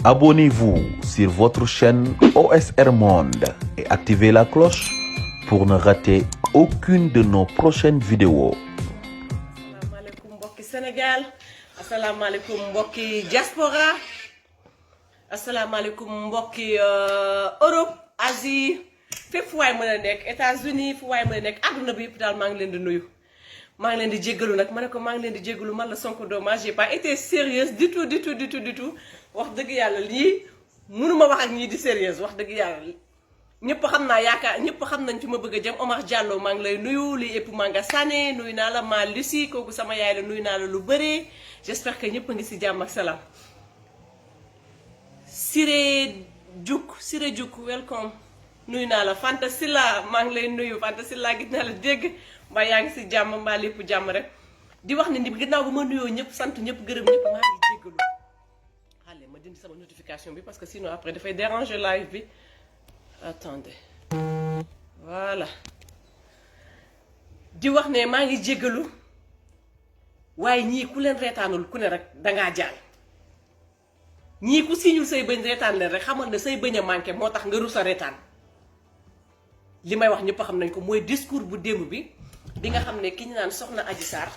Abonnez-vous sur votre chaîne OSR Monde et activez la cloche pour ne rater aucune de nos prochaines vidéos. Asalaamaaleykum mbokki Sénégal, asalaamaaleykum mbokki diaspora, asalaamaaleykum mbokki Europe, Asie, fépp fu waay mën a nekk, États-Unis fu waay mën a nekk, àdduna bi yëpp daal maa ngi leen di nuyu. maa ngi leen di jéggalu nag ma ne ko maa ngi leen di jéggalu man la Sonko dommage j'ai pas été sérieuse du tout wax dëgg yàlla lii mënuma wax ak ñii di sérieuse wax dëgg yàlla ñëpp xam naa yaakaar ñëpp xam nañ fi ma bëgg a jëm. Omar Diallo maa ngi lay nuyu li ëpp maa nga sànne nuyu naa la ma Lucie kooku sama yaay la nuyu naa la lu bëree j'espère que ñëpp a ngi si jàmm ak salaam. Siré Diouk welcome nuyu naa la Fanta Silla maa ngi lay nuyu Fanta Silla gis naa la dégg mbaa yaa ngi si jàmm mbaa lépp jàmm rek di wax ne ni ginnaaw ba ma nuyoo ñëpp sant ñëpp gërëm ñëpp maa ngi jéggalu. xale ma dindi sama notification bi parce que sinon après dafay déranger live bi attendez voilà di wax ne maa ngi jéggalu waaye ñii ku leen reetaanul ku ne rek dangaa jaal ñii ku siñul say bëñ reetaan leen rek xamal ne say bëñ a manqué moo tax nga rus a reetaan li may wax ñëpp xam nañ ko mooy discours bu démb bi nga xam ne ki ñu naan soxna Adji Sarr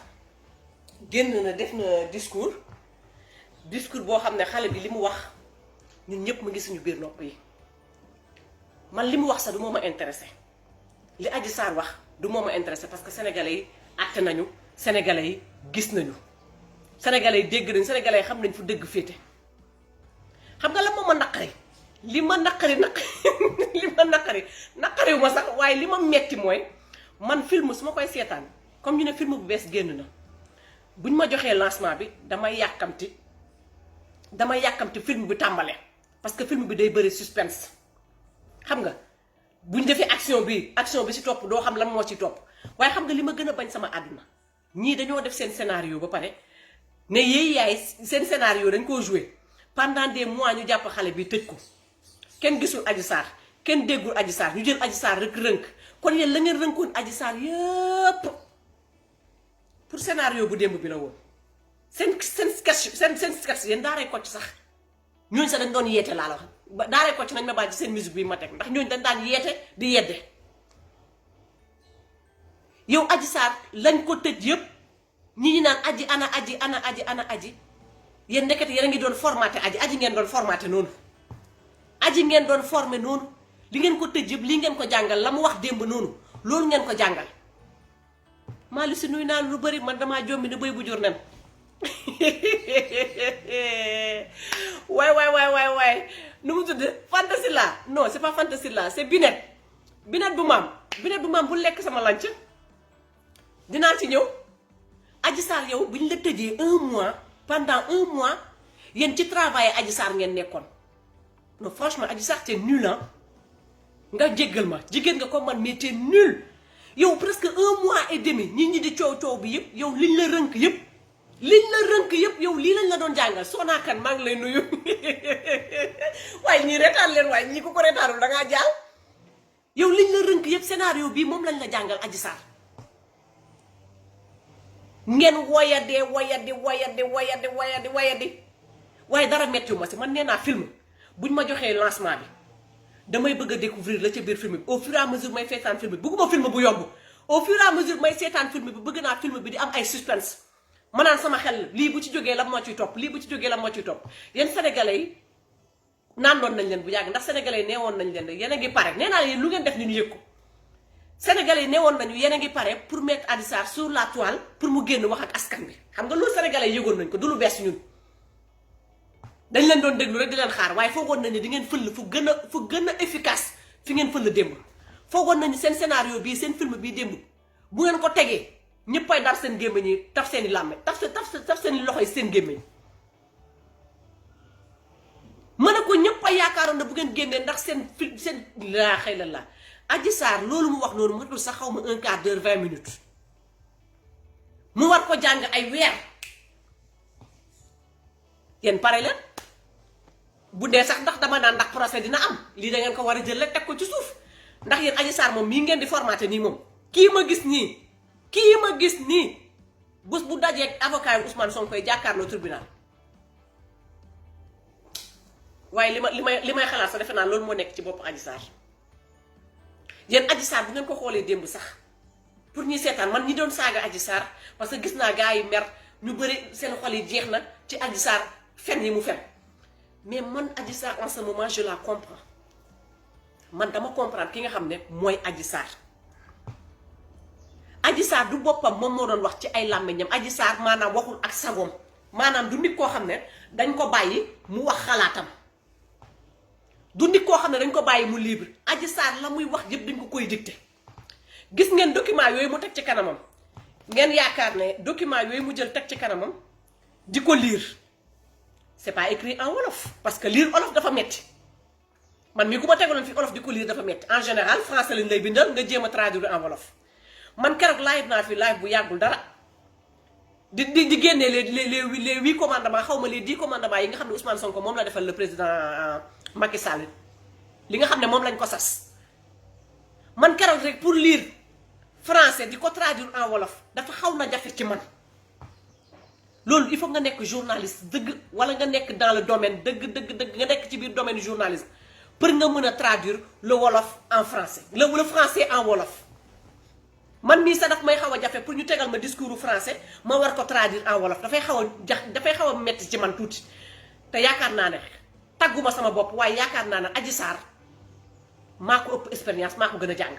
génn na def na discours boo xam ne xale bi li mu wax ñun ñëpp mu ngi suñu biir nopp yi man li mu wax sax du moo ma intéressé li Adji Sarr wax du moo ma intéressé parce que sénégalais yi àtte nañu sénégalais yi gis nañu sénégalais yi dégg nañu sénégalais yi xam nañ fu dëgg féete xam nga la moo ma naqari li ma naqariwu ma sax waaye li ma metti mooy man film su ma koy seetaan comme ñu ne film bu bees génn na buñ ma joxee lancement bi damay yàkkamti film bi tàmbalee parce que film bi day bëri suspense xam nga buñ defee action bi ci topp doo xam lan moo ci topp waaye xam nga li ma gën a bañ sama àdduna ñii dañoo def seen scénario ba pare ne yéey yaay seen scénario dañ koo joué pendant des mois ñu jàpp xale bi tëj ko kenn gisul Adji Sarr kenn déggul Adji Sarr ñu jël Adji Sarr rek rënk kon yéen la ngeen rënkoon Adji Sarr yëpp pour scénario bu démb bi la woon seen sketch yéen daaray Kocc sax ñooñu sax dañ doon yeete laa la wax daaray Kocc nañ ma bàyyi ci seen musique bi ma teg ndax ñooñu dañ daan yeete di yedde yow Adji Sarr lañ ko tëj yëpp ñi naan aji ana aji yéen ndekete yéen a ngi doon formaté aji ngeen doon formaté noonu aji ngeen doon formé noonu li ngeen ko tëj yëpp li ngeen ko jàngal la mu wax démb noonu loolu ngeen ko jàngal maa li si nuy naan lu bëri man damaa jombi ne bëy bu jur nen waay nu mu tudd Fantasy la non c'est pas Fantasy la c'est Binet bu maam bu lekk sama lanc dinaa ci ñëw. Adji Sarr yow bu ñu la tëjee pendant un mois yéen ci travail Adji Sarr ngeen nekkoon non franchement Adji Sarr t'es nul ah nga jéggal ma jigéen nga ko man mais t'es nul yow presque un mois et demi ñi di coow bi yëpp yow liñ la rënk yëpp yow lii lañ la doon jàngal Soxna Kane maa ngi lay nuyu waaye ñii reetaan leen waaye ñii ku ko reetaanul da ngaa jaal yow liñ la rënk yëpp scénario bii moom lañ la jàngal Adji Sarr ngeen woyadi waaye dara mettiwu ma si man nee naa film buñ ma joxee lancement bi damay bëgg a découvrir la ca biir film bi au fur et à mesure may seetaan film bi bëgguma film bu yomb au fur et à mesure may seetaan film bi bëgg naa film bi di am ay suspense ma naan sama xel lii bu ci jógee la moo ciy topp yéen sénégalais yi naan doon nañ leen bu yàgg ndax sénégalais yi neewoon nañ leen yéen a ngi pare nee naa leen lu ngeen def ni ñu yëg ko sénégalais yi neewoon nañu yéen a ngi pare pour mettre Adji Sarr sur la toile pour mu génn wax ak askan bi xam nga loolu sénégalais yi yëgoon nañ ko du lu bees ñun dañ leen doon déglu rek di leen xaar waaye foogoon nañu di ngeen fël fu gën a efficace fi ngeen fël démb foogoon nañu seen scénario bii seen film bii démb bu ngeen ko tegee ñëppay dar seen gémmiñ yi taf seen i làmme taf seen i loxo yi seen gémmiñ mën na ko ñëpp a yaakaaroon na bu ngeen génnee ndax seen laa xëy la Adji Sarr loolu mu wax noonu matul sax xaw ma un quart d'heure 20 minutes mu war ko jàng ay weer yéen pare leen bu dee sax ndax dama naan ndax procès dina am lii da ngeen ko war a jël rek teg ko ci suuf ndax yéen Adji Sarr moom mii ngeen di formaté nii moom kii ma gis nii bés bu dajee avocat yi Ousmane Sonko koy jàkkaarloo tribunal waaye li may xalaat sax defe naa loolu moo nekk ci bopp Adji Sarr yéen Adji Sarr bu ngeen ko xoolee démb sax pour ñuy seetaan man ñi doon saaga Adji Sarr parce que gis naa gars yi mer ñu bëri seen xol yi jeex na ci Adji Sarr fen yi mu fen mais man Adji Sarr en ce moment je la comprends man dama comprendre ki nga xam ne mooy Adji Sarr. Adji Sarr du boppam moom moo doon wax ci ay làmmiñam Adji Sarr maanaam waxul ak sagoom maanaam du nit koo xam ne dañ ko bàyyi mu wax xalaatam du nit koo xam ne dañ ko bàyyi mu libre Adji Sarr la muy wax yëpp dañ ko koy dicté gis ngeen document yooyu mu teg ci kanamam ngeen yaakaar ne document yooyu mu jël teg ci kanamam di ko lire c'est pas écrit en wolof parce que lire wolof dafa metti man mii ku ma tegaloon fi wolof di ko lire dafa metti en général français lañ lay bindal nga jéem a traduire en wolof man keroog live naa fi live bu yàggul dara di génnee les 8 commandements xaw ma les 10 commandements yi nga xam ne Ousmane Sonko moom la defal le président Macky Sall li nga xam ne moom lañ ko sas man keroog rek pour lire français di ko traduire en wolof dafa xaw na jafe ci man loolu il faut nga nekk journaliste dëgg wala nga nekk dans le domaine dëgg nga nekk ci biir domaine journalisme pour nga mën a traduire le wolof en français le français en wolof man mii sax daf may xaw a jafe pour ñu tegal ma discours français ma war ko traduire en wolof dafay xaw a metti ci man tuuti te yaakaar naa ne tagguma sama bopp waaye yaakaar naa ne Adji Sarr maa ko ëpp expérience maa ko gën a jàng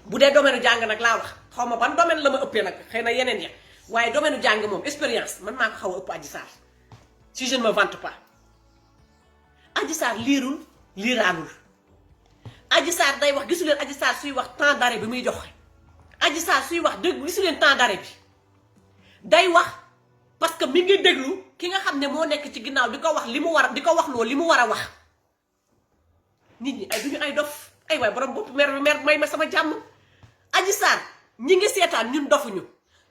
bu dee domaine jàng nag laa wax xaw ma ban domaine la ma ëppee nag xëy na yeneen ya waaye domaine jàng moom expérience man maa ko xaw a ëpp Adji Sarr si je ne me vante pas Adji Sarr liirul liiraanul Adji Sarr day wax gisu leen Adji Sarr suy wax temps d'arrêt bi muy joxe Adji Sarr suy wax dëgg gisu leen temps d'arrêt bi day wax parce que mi ngi déglu ki nga xam ne moo nekk ci ginnaaw di ko wax li mu war a di ko wax loolu li mu war a wax nit ñi ay duñu ay dof ay waay borom bopp mer may ma sama jàmm Adji Sarr ñi ngi seetaan ñun dofuñu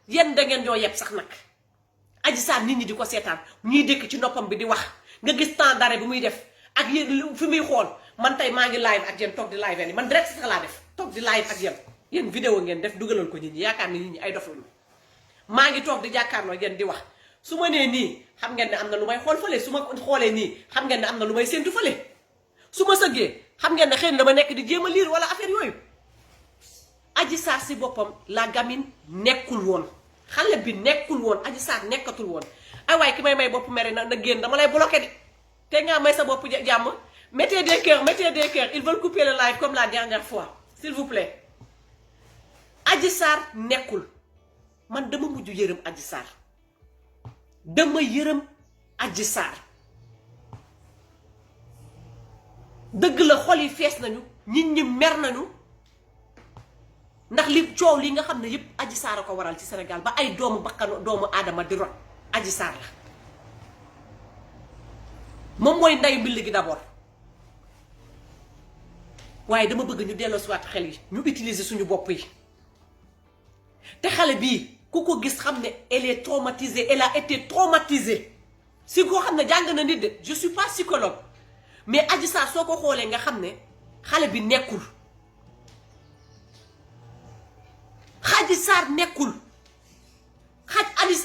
yéen da ngeen ñoo yeb sax nag Adji Sarr nit ñi di ko seetaan ñuy dëkk ci noppam bi di wax nga gis temps d'arrêt bi muy def ak yéen fi muy xool man tey maa ngi live ak yéen toog di live ni man direct sax laa def toog di live ak yéen vidéo ngeen def dugalal ko nit ñi yaakaar ne nit ñi ay dof lañu maa ngi toog di jàkkaarloo yéen di wax su ma nee nii xam ngeen ne am na lu may xool fële su ma xoolee nii xam ngeen ne am na lu may séntu fële su ma sëggee xam ngeen ne xëy na dama nekk di jéem a lire wala affaire yooyu Adji Sarr si boppam la gamine nekkul woon xale bi nekkul woon Adji Sarr nekkatul woon ay waaye ki may bopp mere na génn dama lay bloqué de te ngaa may sa bopp jàmm mettez des cœurs ils veulent couper le live comme la dernière fois s'il vous plaît Adji Sarr nekkul man dama mujj yërëm Adji Sarr dama yërëm Adji Sarr dëgg la xol yi fees nañu nit ñi mer nañu ndax li coow li nga xam ne yëpp Adji Sarr a ko waral ci Sénégal ba ay doomu bakkanu doomu aadama di rot Adji Sarr la moom mooy ndeyu mbill gi d'abord waaye dama bëgg ñu delloo si waat xel yi ñu utiliser suñu bopp yi te xale bii ku ko gis xam ne elle est traumatisée elle a été traumatisée si koo xam ne jàng na nit de je suis pas psychologue mais Adji Sarr soo ko xoolee nga xam ne xale bi nekkul Adji Sarr nekkul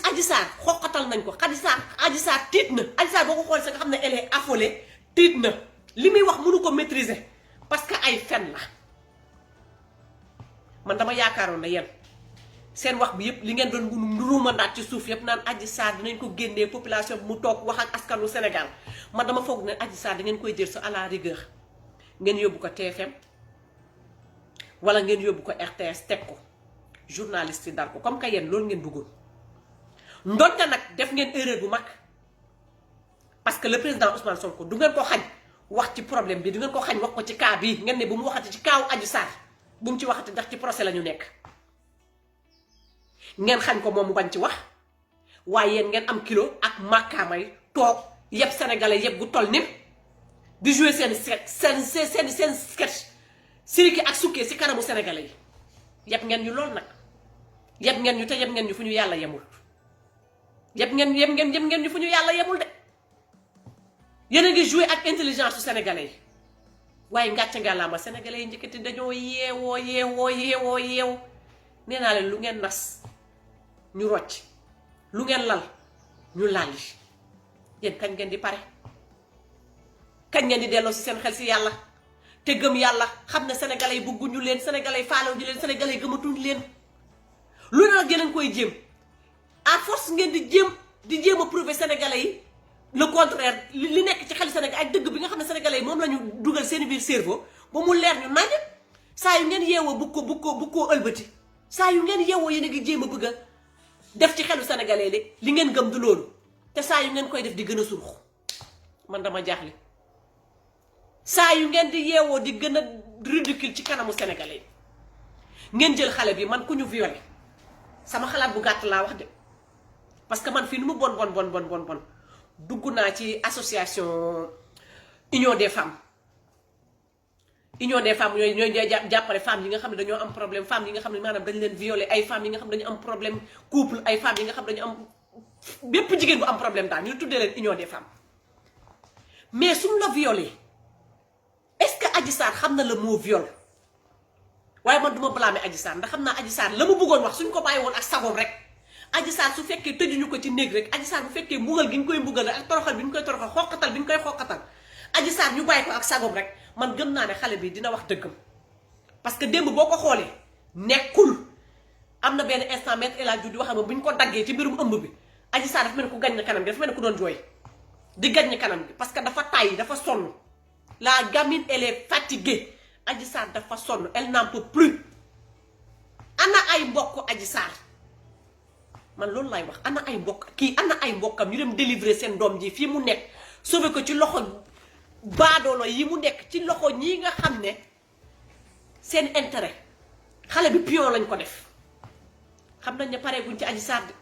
Adji Sarr xoqatal nañ ko Adji Sarr tiit na Adji Sarr boo ko xoolee sa nga xam ne elle est affolée tiit na li muy wax mënu ko maîtriser parce que ay fen la man dama yaakaaroon na yéen seen wax bi yëpp li ngeen doon nduruuma ndaat ci suuf yëpp naan Adji Sarr dinañ ko génnee population bi mu toog wax ak askanu Sénégal man dama foog ne Adji Sarr da ngeen koy jël sa à la rigueur ngeen yóbbu ko TFM wala ngeen yóbbu ko RTS teg ko journaliste yi dar ko comme que yéen loolu ngeen bëggoon ndonte nag def ngeen erreur bu mag parce que le président Ousmane Sonko du ngeen ko xañ wax ci problème bi du ngeen ko xañ wax ko ci cas bii ngeen ne bu mu waxati ci kaawu Adji Sarr bu mu ci waxati ndax ci procès la ñu nekk ngeen xañ ko moom mu bañ ci wax waaye yéen ngeen am kilo ak màkkaamay toog yëpp sénégalais yëpp gu toll ni di jouer seen sketch siriki ak sukkee si kanamu sénégalais yi yëpp ngeen ñu lool nag yëpp ngeen ñu te yëpp ngeen ñu fu ñu yàlla yemul yëpp ngeen ñu fu ñu yàlla yemul de yéen a ngi jouer ak intelligence su sénégalais yi waaye ngàcce ngàllaama sénégalais yi njëkkati dañoo yeew nee naa leen lu ngeen nas ñu rocc lu ngeen lal ñu lalli yéen kañ ngeen di pare kañ ngeen di delloo si seen xel si yàlla te gëm yàlla xam ne sénégalais yi bëgguñu leen sénégalais yi faalewuñu leen sénégalais yi gëmatuñu leen lu ne nag yeneen koy jéem à force ngeen di jéem a prouver sénégalais yi le contraire li nekk ci xel Sénégal ay dëgg bi nga xam ne sénégalais yi moom la ñu dugal seen biir cerveau ba mu leer ñu nañ saa yu ngeen yeewoo bu ko ëlbati saa yu ngeen yeewoo yéen a ngi jéem a bëgg a def ci xelu sénégalais li ngeen gëm du loolu te saa yu ngeen koy def di gën a surux man dama jaaxle saa yu ngeen di yeewoo di gën a ridicule ci kanamu sénégalais yi ngeen jël xale bi man ku ñu violé sama xalaat bu gàtt laa wax de parce que man fii nu mu bon dugg naa ci association union des femmes ñooy jàppale femmes yi nga xam ne dañoo am problème femmes yi nga xam ne maanaam dañ leen violé ay femmes yi nga xam ne dañu am problème couple ay femmes yi nga xam ne dañu am bépp jigéen bu am problème daal ñu tuddee leen union des femmes mais suñu la violé est-ce que Adji Sarr xam na le mot viol waaye man duma blâmer Adji Sarr ndax xam naa Adji Sarr la mu bëggoon wax suñ ko bàyyi woon ak sagoom rek Adji Sarr su fekkee tëjuñu ko ci néeg rek Adji Sarr bu fekkee mbugal gi ñu koy mbugal ak toroxal bi ñu koy toroxal xoqatal bi ñu koy xoqatal Adji Sarr ñu bàyyi ko ak sagoom rek man gëm naa ne xale bi dina wax dëggam parce que démb boo ko xoolee nekkul am na benn instant maître El Hadji Diouf di wax nga bu ñu ko daggee ci mbirum ëmb bi Adji Sarr dafa mel ni ku gañ na kanam gi dafa mel ni ku doon jooy di gañ na kanam gi parce que dafa tàyyi dafa sonn la gamine elle est fatiguée Adji Sarr dafa sonn elle n'en peut plus ana ay mbokk Adji Sarr man loolu laay wax ana ay mbokk kii ana ay mbokkam ñu dem délivrer seen doom ji fii mu nekk sauver ko ci loxo baadoolo yi mu nekk ci loxo ñii nga xam ne seen intérêt xale bi pion lañ ko def xam nañ ne pare guñ ci Adji Sarr de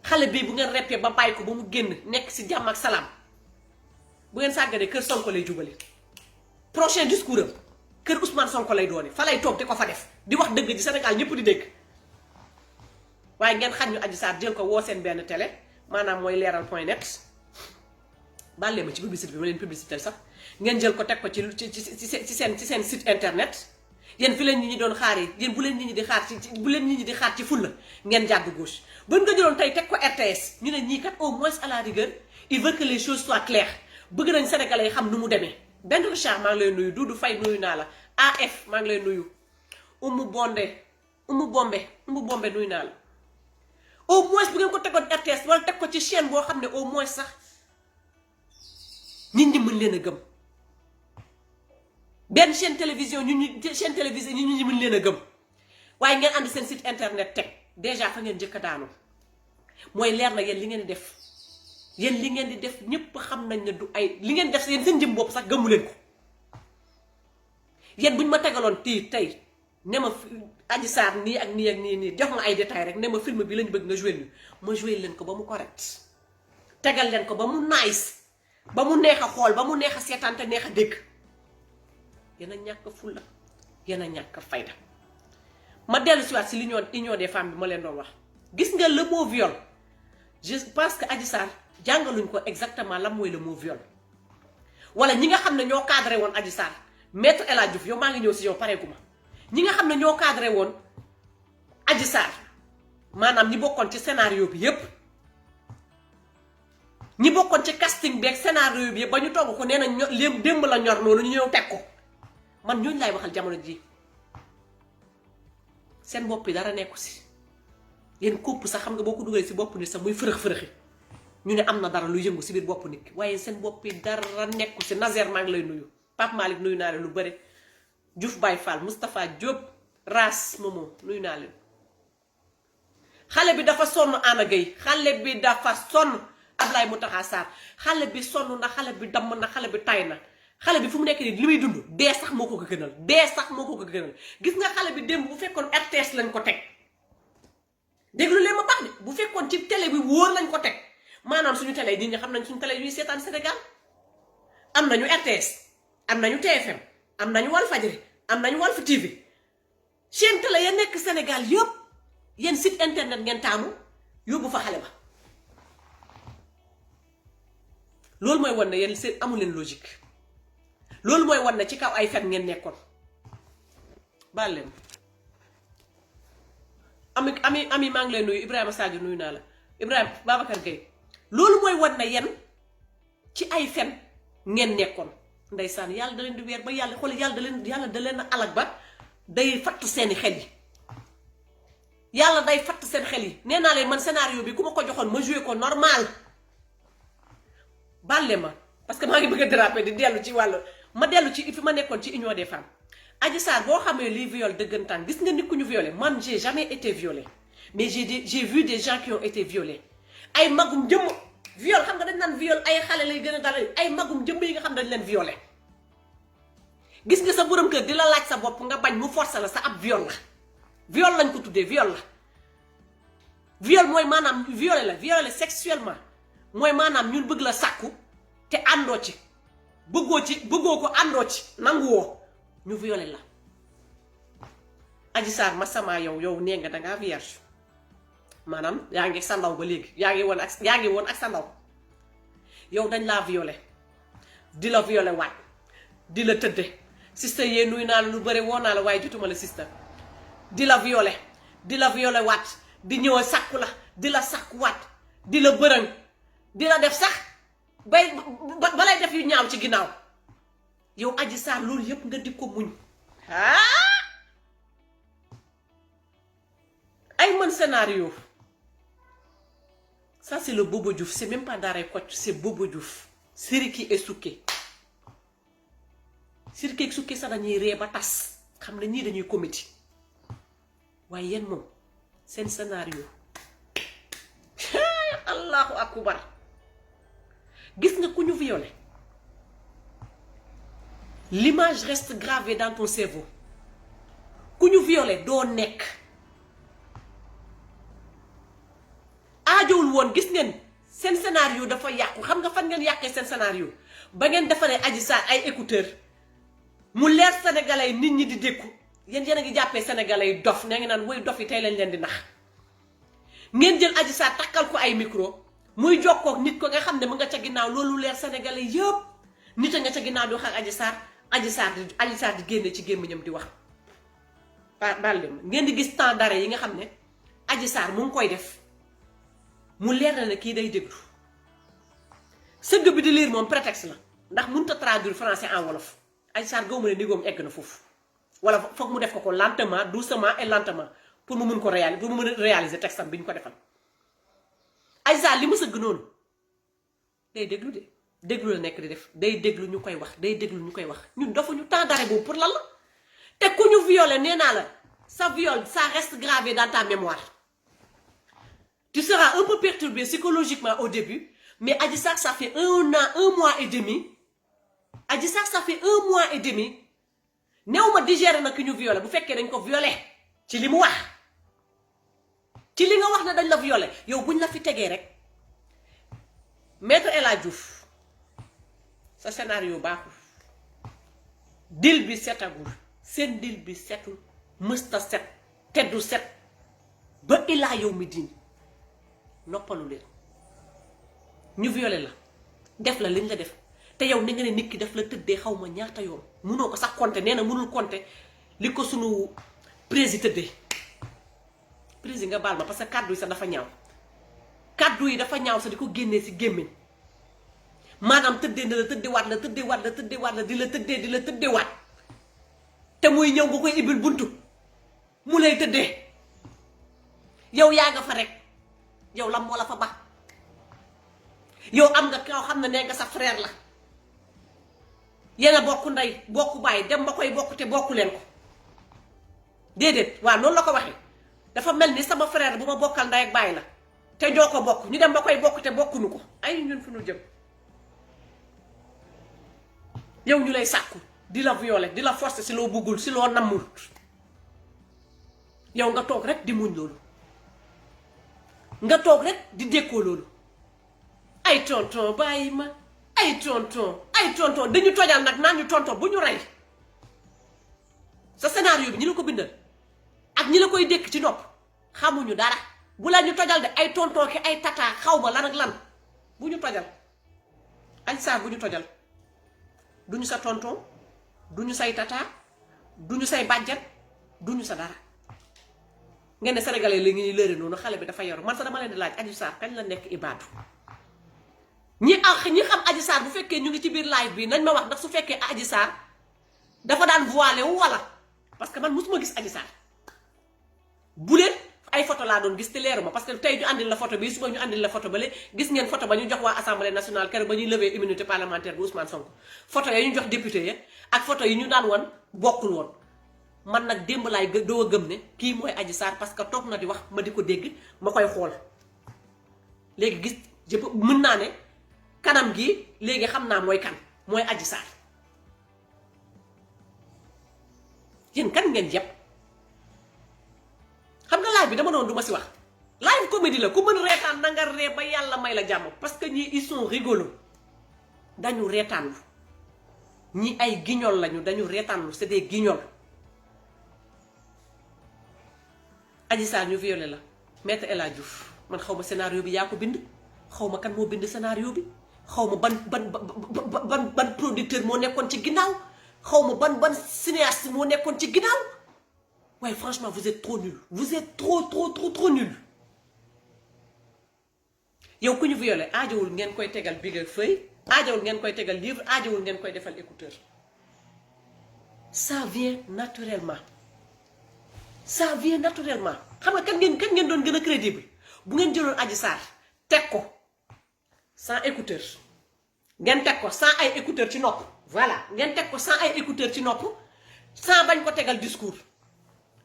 xale bi bu ngeen reppee ba bàyyi ko ba mu génn nekk si jàmm ak salaam bu ngeen sàgganee kër Sonko lay jubale prochain discours am kër Ousmane Sonko lay doone fa lay toog di ko fa def di wax dëgg ci Sénégal ñëpp di dégg waaye ngeen xam ñu Adji Sarr jël ko woo seen benn télé maanaam mooy leeral.net bàllee ma ci publicité bi ma leen publicité sax ngeen jël ko teg ko ci seen site internet yéen fi leen nit ñi doon xaar yi yéen bu leen nit ñi di xaar ci fulla ngeen jàdd gauche ba nga jëloon tey teg ko RTS ñu ne ñii kat au moins à la rigueur il veut que les choses soient claires bëgg nañ sénégalais yi xam nu mu demee benn Richard maa ngi lay nuyu Doudou Faye nuyu naa la AF maa ngi lay nuyu Umu Bombe nuyu naa la au moins bu ngeen ko tegoon RTS wala teg ko ci chaîne boo xam ne au moins sax nit ñi mën leen a gëm benn chaîne télévision ñu mën leen a gëm waaye ngeen ànd seen site internet teg déjà fa ngeen jëkk a daanu mooy leer na yéen li ngeen di def ñépp xam nañ ne du ay li ngeen def yéen seen jëm bopp sax gëmu leen ko yéen buñ ma tegaloon tey ne ma Adji Sarr nii ak nii ak nii jox ma ay détails rek ne ma film bi lañ bëgg nga joué ñu ma joué leen ko ba mu correct tegal leen ko ba mu nice ba mu neex a xool ba mu neex a seetaan te neex a dégg yéen a ñàkk fulla yéen a ñàkk fayda ma dellu si waat si union des femmes bi ma leen doon wax gis nga le mot viol je pense que Adji Sarr jàngaluñ ko exactement lan mooy le mot viol wala ñi nga xam ne ñoo cadré woon Adji Sarr maître El Hadji Diouf yow maa ngi ñëw si yow pareegu ma ñi nga xam ne ñoo cadré woon Adji Sarr maanaam ñi bokkoon ci scénario bi yépp ñi bokkoon ci casting bi ak scénario bi yépp ba ñu togg ko nee na démb la ñor noonu ñu ñëw teg ko man ñooñu laay waxal jamono ji seen bopp yi dara nekku si yéen kopp sax xam nga boo ko dugalee si bopp nit sax muy fërëx-fërëxi ñu ne am na dara lu yëngu si biir bopp nit ki waaye seen bopp yi dara nekku si Nazer maa ngi lay nuyu Pape Malick nuyu naa leen lu bëri Diouf Baye Fall Moustapha Diop Ras Momo nuyu naa leen xale bi dafa sonn Anna Gueye xale bi dafa sonn Ablaye Moutaxa Sarr xale bi sonn na xale bi damm na xale bi tay na xale bi fu mu nekk nii li muy dund dee sax moo ko gënal gis nga xale bi démb bu fekkoon RTS lañ ko teg déglu leen ma baax de bu fekkoon ci télé bi wóor lañ ko teg maanaam suñu télé nit ñi xam nañ suñu télé yuy seetaan Sénégal am nañu RTS am nañu TFM am nañu Walfadjri am nañu Walf TV chaîne télé ya nekk Sénégal yëpp yéen site internet ngeen taamu yóbbu fa xale ba loolu mooy wan ne yéen seen amu leen logique loolu mooy wan ne ci kaw ay fen ngeen nekkoon baal leen ami maa ngi leen nuyu Ibrahima Sadio nuyu naa la Ibrahima Babacar Gueye loolu mooy wan ne yéen ci ay fen ngeen nekkoon ndeysaan yàlla da leen di weer ba yàlla xool yàlla da leen a alag ba day fatt seeni xel yi yàlla day fatt seen xel yi nee naa leen man scénario bi ku ma ko joxoon ma joué ko normal bàlle ma parce que maa ngi bëgg a déraper di dellu ci wàllu ma dellu ci fi ma nekkoon ci union des femmes Adji Sarr boo xamee lii viol dëggantaan gis nga nit ku ñu violé man j'ai jamais été violée mais j'ai vu des gens qui ont été violés ay magum jëmm viol xam nga dañ naan viol ay xale lay gën a dal ay magum jëmm yi nga xam dañ leen violé gis nga sa borom kër di la laaj sa bopp nga bañ mu forcer la sa ab viol la viol lañ ko tuddee viol la viol mooy maanaam violé sexuellement mooy maanaam ñun bëgg la sàkku te àndoo ci bëggoo ko àndoo ci nanguwoo ñu violé la Adji Sarr ma sama yow nee nga dangaa vierge maanaam yaa ngi sa ndaw ba léegi yaa ngi woon ak sa ndaw yow dañ laa violé di la violé waat di la tëdde sister yee nuy naa la lu bëri woo naa la waaye jotuma la sister di la violé waat di ñëw a sàkku la di la sàkku waat di la bërëng di la def sax ba lay def yu ñaaw ci ginnaaw yow Adji Sarr loolu yëpp nga di ko muñ ay man scénario ça c'est le Bobo Diouf c'est même pas Daaray Kocc c'est Bobo Diouf Siriki et Souké Siriki ak Souké sax dañuy ree ba tas xam ne ñii dañuy comédie waaye yéen moom seen scénario allahu akbar gis nga ku ñu violé l'image reste gravée dans ton cerveau ku ñu violé doo nekk aajowul woon gis ngeen seen scénario dafa yàqu xam nga fan ngeen yàqee seen scénario ba ngeen defaree Adji Sarr ay écouteurs mu leer sénégalais yi nit ñi di dékku yéen a ngi jàppee sénégalais yi dof nee ngi naan woy dof yi tey lañ leen di nax ngeen jël Adji Sarr takkal ko ay micro muy jokkook nit ko nga xam ne mu nga ca ginnaaw loolu leer sénégalais yëpp nit a nga ca ginnaaw di wax ak Adji Sarr di génne ci gémmiñam di wax baal ngeen di gis temps d'arrêt yi nga xam ne Adji Sarr mu ngi koy def mu leer na ne kii day déglu sëgg bi di lire moom prétexte la ndax mënut a traduire français en wolof Adji Sarr gaw ma ne nigoom egg na foofu wala foog mu def ko lentement doucement et lentement pour mu mun ko réaliser texte am bi ñu ko defal Adji Sarr li mu sëgg noonu day déglu de déglu la nekk di def day déglu ñu koy wax ñun dafa ñu temps d'arrêt boobu pour lan la te ku ñu violé nee naa la sa viol ça reste gravé dans ta mémoire tu seras un peu perturbé psychologiquement au début mais Adji Sarr ça fait un mois et demi Adji Sarr ça fait un mois et demi néew ma digéré na ki ñu violé bu fekkee dañ ko violé ci li mu wax ci li nga wax ne dañ la violé yow buñ la fi tegee rek maître El Hadji Diouf sa scénario baaxul dil bi setagul seen dil bi setul mësta set teddu set ba ilaa yow mi diin noppalu leen ñu violé la def la liñ la def te yow ni nga ne nit ki def la tëddee xaw ma ñaata yoon munoo ko sax compter nee na munul compter li ko sunu président tëddee président nga baal ma parce que kàddu yi sax dafa ñaaw kàddu yi dafa ñaaw sax di ko génnee si gémmiñ maanaam tëddee na la tëddeewaat la di la tëddeewaat te muy ñëw nga koy ibbil buntu mu lay tëddee yow yaa nga fa rek yow lam moo la fa ba yow am nga koo xam ne nee nga sa frère la yéen a bokk ndey bokk bàyyi dem ba koy bokk te bokku leen ko déedéet waaw noonu la ko waxee dafa mel ni sama frère bu ma bokkal ndey ak bàyyi la te ñoo ko bokk ñu dem ba koy bokk te bokkuñu ko ay ñun fu ñu jëm yow ñu lay sàkku di la violer di la forcer si loo bëggul si loo nammul yow nga toog rek di muñ loolu nga toog rek di dékkoo loolu ay tonton bàyyi ma ay tonton dañu tojal nag naan ñu tonton bu ñu rey sa scénario bi ñi la ko bindal ak ñi la koy dékk ci nopp xamuñu dara bu la ñu tojal de ay tonton ki ay tata xaw ma lan ak lan bu ñu tojal Adji Sarr bu ñu tojal duñu sa tonton duñu say tata duñu say bàjjan duñu sa dara ngeen ne sénégalais la ngi lëre noonu xale bi dafa yaru man sax dama leen di laaj Adji Sarr kañ la nekk ibaadu ñi xam Adji Sarr bu fekkee ñu ngi ci biir live bi nañ ma wax ndax su fekkee Adji Sarr dafa daan voilé wu wala parce que man mosuma gis Adji Sarr bu leen ay photo laa doon gis te leeruma parce que tey ñu àndil la photo bi suba ñu àndil la photo bale gis ngeen photo ba ñu jox waa assemblée nationale keroog ba ñuy lever immunité parlementaire bu Ousmane Sonko photo ya ñu jox député ya ak photo yi ñu daan woon bokkul woon man nag démb laay doo a gëm ne kii mooy Adji Sarr parce que toog na di wax ma di ko dégg ma koy xool léegi gis mën naa ne kanam gi léegi xam naa mooy kan mooy Adji Sarr yéen kan ngeen yëpp xam nga live bi dama doon du ma si wax live comédie la ku mën reetaan na nga ree ba yàlla may la jàmm parce que ñii ils sont rigolos dañu reetaanlu ñi ay guignol lañu dañu reetaanlu c'est des guignols. Adji Sarr ñu violé la Maître El Hadji Diouf man xaw ma scénario bi yaa ko bind xaw ma kan moo bind scénario bi xaw ma ban producteur moo nekkoon ci ginnaaw xaw ma ban cinéaste moo nekkoon ci ginnaaw waaye franchement vous êtes trop nul vous êtes trop nul yow ku ñu violé aajowul ngeen koy tegal bigger feuille aajowul ngeen koy tegal livre aajowul ngeen koy defal écouteur ça vient naturellement xam nga kan ngeen doon gën a crédible bu ngeen jëloon Adji Sarr teg ko sans écouteur ngeen teg ko sans ay écouteur ci nopp voilà ngeen teg ko sans ay écouteur ci nopp sans bañ ko tegal discours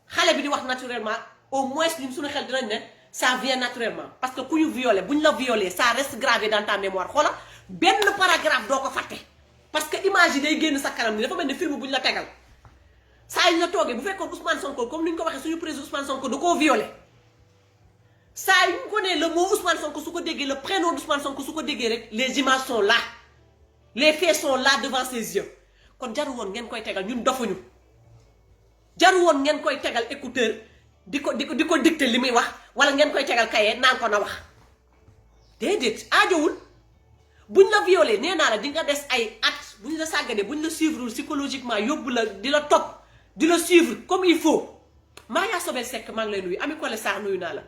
xale bi di wax naturellement au moins ñun suñu xel dinañ ne ça vient naturellement parce que ku ñu violé buñ la violé ça reste gravé dans ta mémoire xoola benn paragraphe doo ko fàtte parce que image yi day génn sa kanam ni dafa mel ni film buñ la tegal saa yu ñu la toogee bu fekkoon Ousmane Sonko comme ni ñu ko waxee suñu président Ousmane Sonko da koo violé saa yu ñu ko nee le mot Ousmane Sonko su ko déggee le prénom d'Ousmane Sonko su ko déggee rek les images sont là les faits sont là devant ses yeux kon jaru woon ngeen koy tegal ñun dofuñu jaru woon ngeen koy tegal écouteur di ko dicté li muy wax wala ngeen koy tegal kaye naan ko na wax déedéet aajowul buñ la violé nee naa la di nga des ay at buñ la sàgganee buñ la suivre psychologiquement yóbbu la di la topp di la suivre comme il faut Maria Sobel Seck maa ngi lay nuyu Ami Collé Sarr nuyu naa la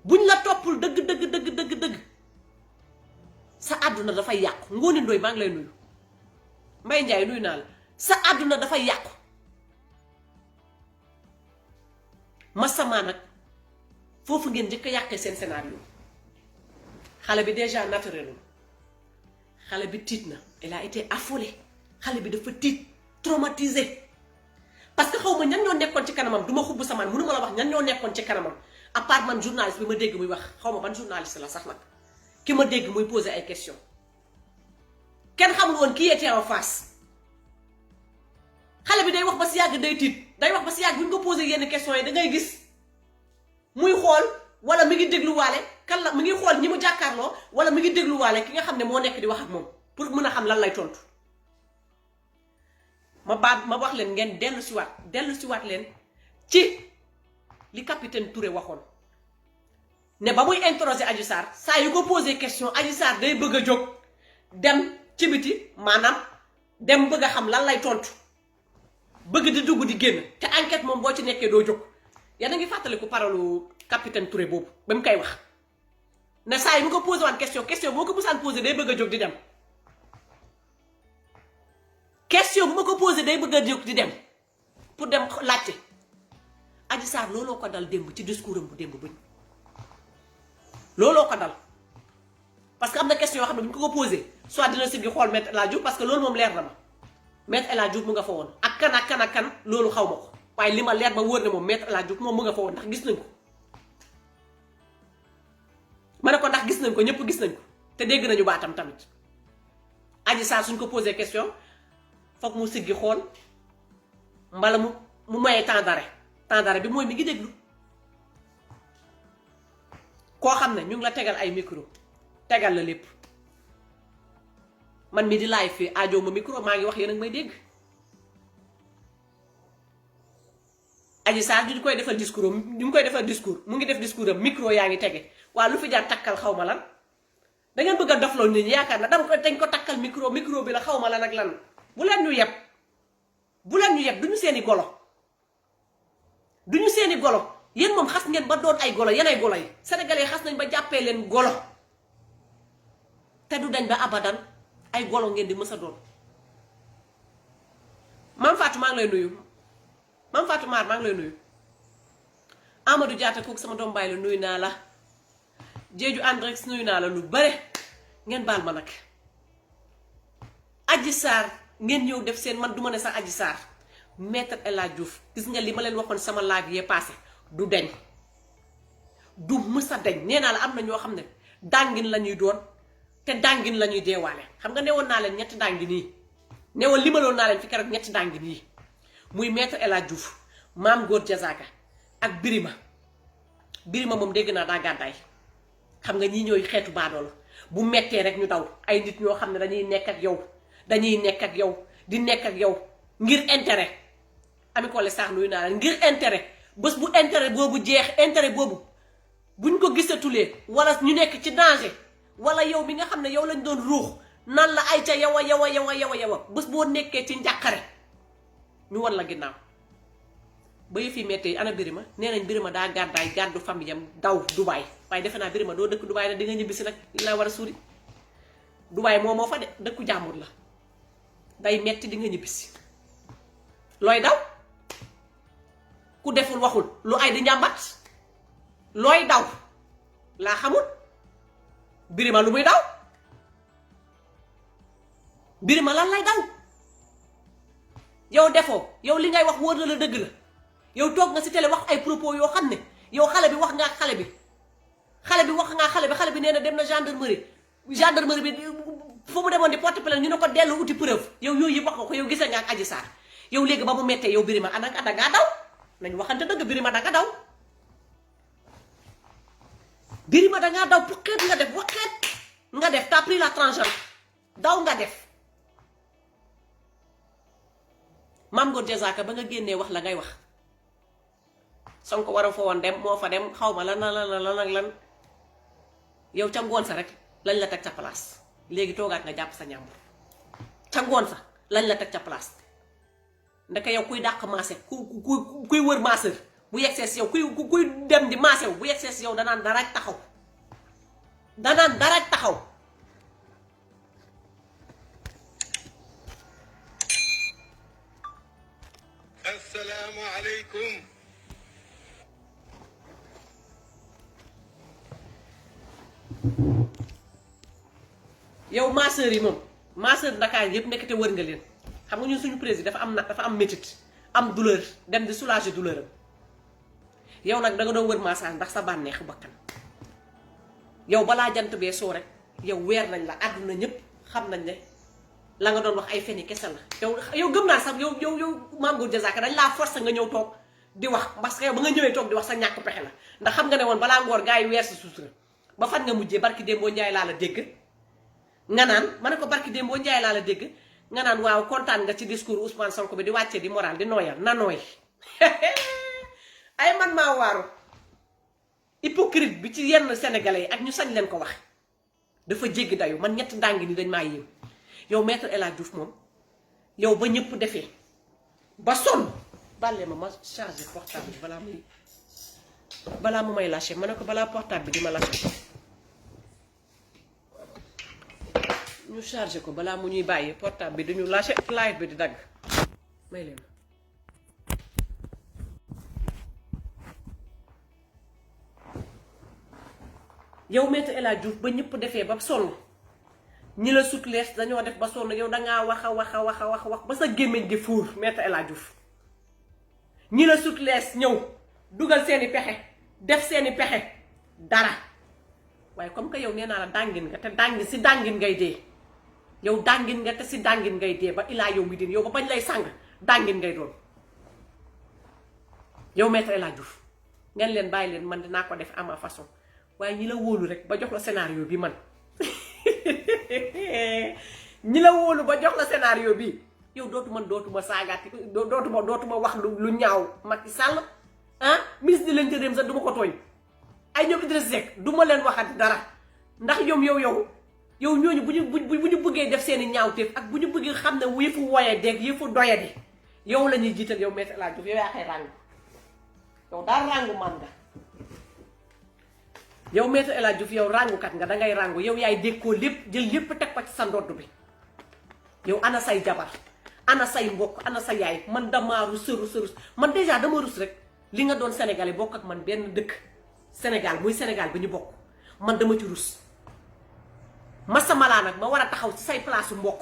buñ la toppul dëgg sa àdduna dafay yàqu Ngoné Ndoye maa ngi lay nuyu Mbaye Ndiaye nuyu naa la sa àdduna dafay yàqu Massama nag foofu ngeen njëkk a yàqee seen scénario xale bi déjà naturel xale bi tiit na elle a été affolée xale bi dafa tiit traumatisé parce que xaw ma ñan ñoo nekkoon ci kanamam du ma xubb samaan mënu ma la wax ñan ñoo nekkoon ci kanamam à part man journaliste bi ma dégg muy wax xaw ma ban journaliste la sax nag ki ma dégg muy poser ay questions kenn xamul woon qui était en face xale bi day wax ba si yàgg day tiit day wax ba si yàgg bu ñu ko poser yenn questions yi da ngay gis muy xool wala mi ngi dégluwaale kan la mi ngi xool ñi mu jàkkaarloo wala mi ngi dégluwaale ki nga xam ne moo nekk di wax ak moom pour mën a xam lan lay tontu. ma wax leen ngeen dellu siwaat leen ci li capitaine Touré waxoon ne ba muy interroger Adji Sarr saa yu ko posé question Adji Sarr day bëgg a jóg dem ci biti maanaam dem bëgg a xam lan lay tontu bëgg di dugg di génn te enquête moom boo ci nekkee doo jóg yéen a ngi fàttaliku parolu capitaine Touré boobu ba mu koy wax ne saa yu mu ko posé waan question boo ko musaan posé day bëgg a jóg di dem question bu ma ko posé day bëgg a jóg di dem pour dem laajte Adji Sarr looloo ko dal démb ci discours am bu démb bëñ looloo ko dal parce que am na question yoo xam ne bu ñu ko posé soit dina siggi xool Maître El Hadji Diouf parce que loolu moom leer na ma Maître El Hadji Diouf mu nga fa woon ak kan loolu xaw ma ko waaye li ma leer ba wóor ne moom Maître El Hadji Diouf moom mu nga fa woon ndax gis nañ ko ma ne ko ndax gis nañ ko ñëpp gis nañ ko te dégg nañu baatam tamit Adji Sarr suñ ko posé question foog mu siggi xool mbala mu mayee temps d'arrêt bi mooy mi ngi déglu koo xam ne ñu ngi la tegal ay micro tegal la lépp man mi di live fii aajo ma micro maa ngi wax yéen a ngi may dégg Adji Sarr ñu koy defal discours mu ngi def discours am micro yaa ngi tege waa lu fi jaar takkal xaw ma lan da ngeen bëgg a dofloo nit ñi yaakaar na dañ ko takkal micro bi la xaw ma lan ak lan bu leen ñu yeb duñu seeni golo yéen moom xas ngeen ba doon ay golo yéen ay golo yi sénégalais xas nañ ba jàppee leen golo te du dañ ba abadan ay golo ngeen di mës a doon. Mame Fatou maa ngi lay nuyu Mame Fatou Mar maa ngi lay nuyu Amadou Diatta kooku sama doom baay la nuyu naa la Jeeju Andrex nuyu naa la lu bare ngeen baal ma nag. Adji Sarr ngeen ñëw def seen man du ma ne sax Adji Sarr Maître El Hadji Diouf gis nga li ma leen waxoon sama live yee passé du deñ du mës a deñ nee naa la am na ñoo xam ne dàngin la ñuy doon te dàngin la ñuy deewaale. xam nga newoon naa leen ñetti dàngin yi newoon limaloon naa leen fi keroog ñetti dàngin yi muy Maître El Hadji Diouf Mame Gor Diazaka ak Birima moom dégg naa daa gàddaay. xam nga ñii ñooy xeetu baadoolo bu mettee rek ñu daw ay nit ñoo xam ne dañuy nekk ak yow di nekk ak yow ngir intérêt. Ami Collé Sarr nuyu naa la ngir intérêt bés bu intérêt boobu jeex intérêt boobu buñ ko gisatulee wala ñu nekk ci danger wala yow mi nga xam ne yow lañ doon ruux nan la ay ca yow a bés boo nekkee ci njàqare ñu war la ginnaaw. ba yëf yi méttee ana Birima nee nañ Birima daa gàddaay gàddu famille am daw Dubaay waaye defe naa Birima doo dëkk Dubaay nag di nga ñibbisi nag li la war a suuri Dubaay moo fa de dëkku jàmbur la day metti di nga ñibbisi looy daw ku deful waxul lu ay di njàmbat looy daw laa xamul Birima lu muy daw Birima lan lay daw yow defoo yow li ngay wax wóor na la dëgg la yow toog nga ci télé wax ay propos yoo xam ne yow xale bi wax nga ak xale bi nee na dem na gendarmerie bi fu mu demoon di porte plainte ñu ne ko dellu uti preuve yow yooyu yëpp wax nga ko yow gisee nga ak Adji Sarr yow léegi ba mu mettee yow Birima da ngaa daw nañu waxante dëgg Birima da nga daw Birima da ngaa daw waxeet nga def t'as pris la tangente daw nga def. Mame Gor Diazaka ba nga génnee wax la ngay wax Sonko war a fa woon dem moo fa dem xaw ma lan yow ca ngoon sa rek lañ la teg ca place léegi toogaat nga jàpp sa ñàmbur ca ngoon sa lañ la teg ca place ndeke yow kuy dàq maase kuy wër maaseur bu yegsee si yow kuy dem di maase bu yegsee si yow danaan dara taxaw assalaamu aleykum. yow masseur yi moom masseur Dakar yëpp nekk te wër nga leen xam nga ñun suñu président dafa am métit am douleur dem di soulager douleur am yow nag danga doon wër massage ndax sa bànneexu bakkan yow balaa jant bee soo rek yow weer nañ la àdduna ñëpp xam nañ ne la nga doon wax ay feni kese la yow gëm naa sax yow Mame Gor Diazaka dañ laa forcer nga ñëw toog di wax parce que yow ba nga ñëwee toog di wax sa ñàkk pexe la ndax xam nga ne woon balaa ngoor gaa yi weer sa sutura ba fan nga mujjee barki Dembo Njaay laa la dégg nga naan ma ne ko barki Dembo Njaay laa la dégg nga naan waaw kontaan nga ci discours Ousmane Sonko bi di wàccee di moral di nooyal na nooy ay man maa waaru hypocrite bi ci yenn sénégalais yi ak ñu sañ leen ko wax dafa jéggi dayu man ñett ndàngi ni dañ maa yéem yow Maître El Hadji Diouf moom yow ba ñëpp defee ba sonn bàllee ma chargé portable bi balaa mu may lâché ma ne ko balaa portable bi di ma lâché ñu chargé ko balaa mu ñuy bàyyi portable bi duñu lâché live bi di dagg may leen yow Maître El Hadji Diouf ba ñëpp defee ba sonn ñi la sut lees dañoo def ba sonn yow dangaa wax ba sa gémmiñ gi fuur Maître El Hadji Diouf ñi la sut lees ñëw dugal seeni pexe def seeni pexe dara waaye comme que yow nee naa la dàngin nga te dàngin si dàngin ngay dee yow dàngin nga te si dàngin ngay dee ba ilaa yow mi din yow ba bañ lay sàng dàngin ngay doon yow Maître El Hadji Diouf ngeen leen bàyyi leen man dinaa ko def à ma façon waaye ñi la wóolu rek ba jox la scénario bi man ñi la wóolu ba jox la scénario bi yow dootuma saagaati dootuma wax lu ñaaw Macky Sall ministre de l'intérieur sax du ma ko tooñ ay ñoom Idrissa Seck du ma leen waxati dara ndax ñoom yow ñooñu bu ñu bëggee def seeni ñaawteef ak bu ñu bëggee xam ne yëfu woye deeg yëfu doyadi yow la ñuy jiital yow Maître El Hadji Diouf yow yaa xay ràng yow daal ràngu man nga yow Maître El Hadji Diouf yow ràngukat nga dangay ràngu yow yaay dékkoo lépp jël lépp teg ko ci sa ndodd bi yow ana say jabar ana say mbokk ana sa yaay man damaa rus man déjà dama rus rek li nga doon sénégalais bokk ak man benn dëkk Sénégal muy Sénégal bi ñu bokk man dama ci rus masamalaa nag ma war a taxaw ci say place mbokk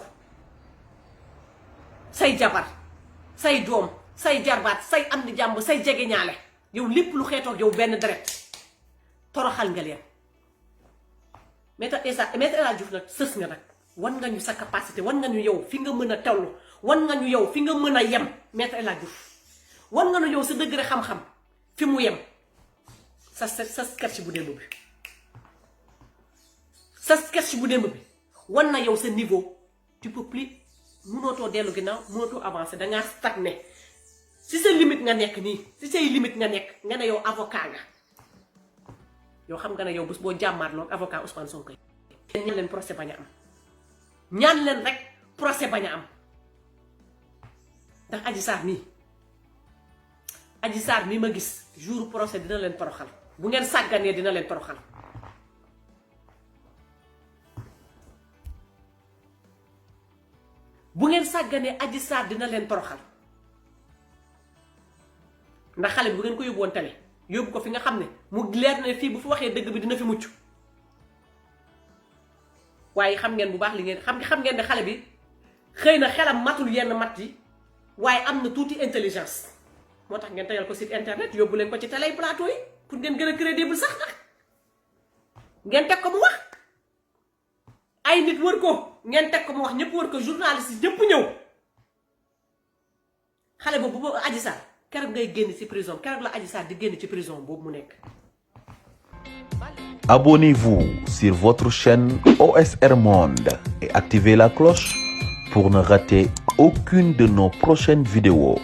say jabar say doom say jarbaat say am di jàmb say jege ñaale yow lépp lu xeetoog yow benn deret toroxal nga leen Maître El Hadji Diouf nag sës nga nag wan nga ñu sa capacité wan nga ñu yow fi nga mën a tollu wan nga ñu yow fi nga mën a yem Maître El Hadji Diouf wan nga ñu yow sa degré xam-xam fi mu yem sa sketch bu démb bi sa sketch bu démb bi wan na yow sa niveau tu peux plus mënootoo dellu ginnaaw mënootoo avancer dangaa stagné si sa limite nga nekk nii si say limite nga nekk nga ne yow avocat nga yow xam nga ne yow bés boo jàmmaarloo ak avocat Ousmane Sonko ñaan leen procès bañ a am ñaan leen rek procès bañ a am ndax Adji Sarr mii ma gis jour procès dina leen toroxal bu ngeen sàgganee dina leen toroxal bu ngeen sàgganee Adji Sarr dina leen toroxal ndax xale bi bu ngeen ko yóbbu woon tale yóbbu ko fi nga xam ne mu leer ne fii bu fi waxee dëgg bi dina fi mucc waaye xam ngeen bu baax li ngeen xam ngeen ne xale bi xëy na xelam matul yenn mat yi waaye am na tuuti intelligence moo tax ngeen tegal ko site internet yóbbu leen ko ci télé plateau yi pour ngeen gën a crédible sax nag ngeen teg ko mu wax ay nit wër ko ngeen teg ko mu wax ñëpp wër ko journaliste yi ñëpp ñëw xale boobu bu Adji Sarr keroog ngay génn ci prison keroog la Adji Sarr di génn ci prison boobu mu nekk. Abonnez-vous sur votre chaîne OSR Monde et activez la cloche pour ne rater aucune de nos prochaines vidéos.